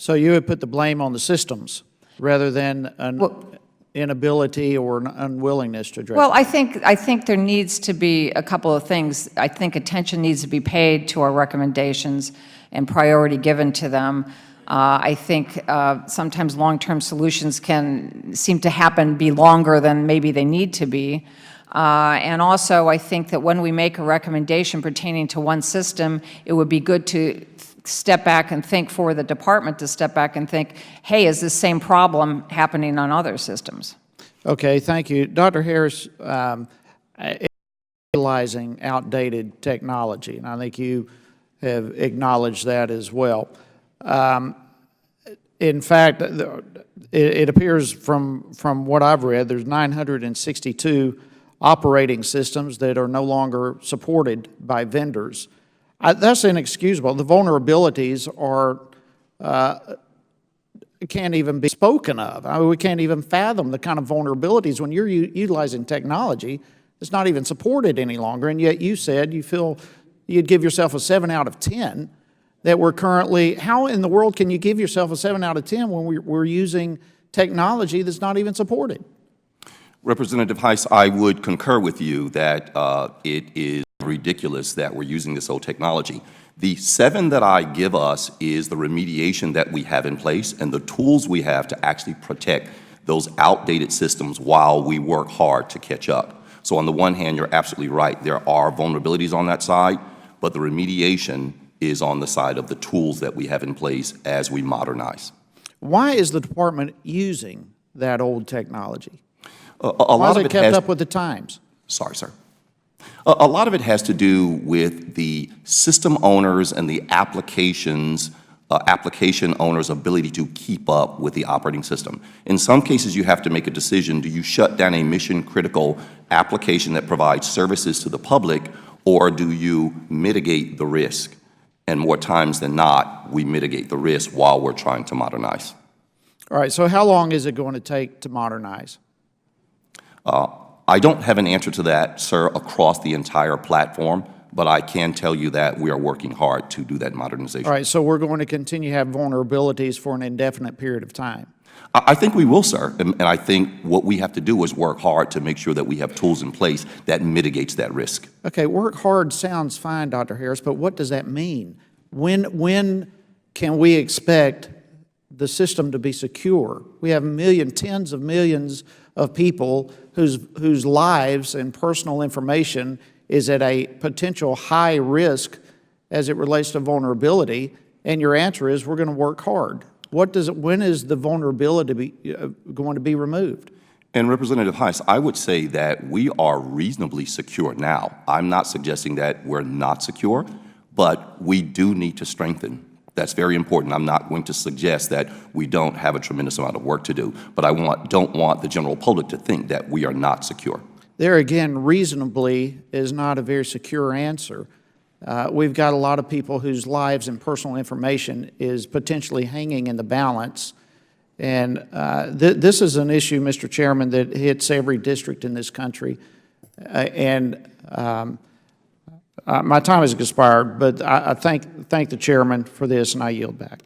So you would put the blame on the systems rather than an inability or an unwillingness to address Well, it? I think there needs to be a couple of things. I think attention needs to be paid to our recommendations and priority given to them. I think sometimes long-term solutions can seem to be longer than maybe they need to be. And also, I think that when we make a recommendation pertaining to one system, it would be good to step back and think for the department to step back and think, hey, is this same problem happening on other systems? Okay, thank you. Dr. Harris, utilizing outdated technology, and I think you have acknowledged that as well. In fact, it appears from what I've read, there's 962 operating systems that are no longer supported by vendors. That's inexcusable. The vulnerabilities can't even be spoken of. I mean, we can't even fathom the kind of vulnerabilities when you're utilizing technology that's not even supported any longer, and yet you said you feel you'd give yourself a 7 out of 10 that we're currently. How in the world can you give yourself a 7 out of 10 when we're using technology that's not even supported? Representative Hice, I would concur with you that it is ridiculous that we're using this old technology. The 7 that I give us is the remediation that we have in place and the tools we have to actually protect those outdated systems while we work hard to catch up. So on the one hand, you're absolutely right. There are vulnerabilities on that side, but the remediation is on the side of the tools that we have in place as we modernize. Why is the department using that old technology? Why is it kept up with the times? Sorry, sir. A lot of it has to do with the system owners and the application owners' ability to keep up with the operating system. In some cases, you have to make a decision. Do you shut down a mission-critical application that provides services to the public, or do you mitigate the risk? And more times than not, we mitigate the risk while we're trying to modernize. All right, so how long is it going to take to modernize? I don't have an answer to that, sir, across the entire platform, but I can tell you that we are working hard to do that modernization. All right, so we're going to continue to have vulnerabilities for an indefinite period of time. I think we will, sir, and I think what we have to do is work hard to make sure that we have tools in place that mitigates that risk. Okay, work hard sounds fine, Dr. Harris, but what does that mean? When can we expect the system to be secure? We have tens of millions of people whose lives and personal information is at a potential high risk as it relates to vulnerability, and your answer is we're going to work hard. When is the vulnerability going to be removed? And Representative Hice, I would say that we are reasonably secure now. I'm not suggesting that we're not secure, but we do need to strengthen. That's very important. I'm not going to suggest that we don't have a tremendous amount of work to do, but I don't want the general public to think that we are not secure. There again, reasonably is not a very secure answer. We've got a lot of people whose lives and personal information is potentially hanging in the balance. And this is an issue, Mr. Chairman, that hits every district in this country. My time has expired, but I thank the chairman for this, and I yield back.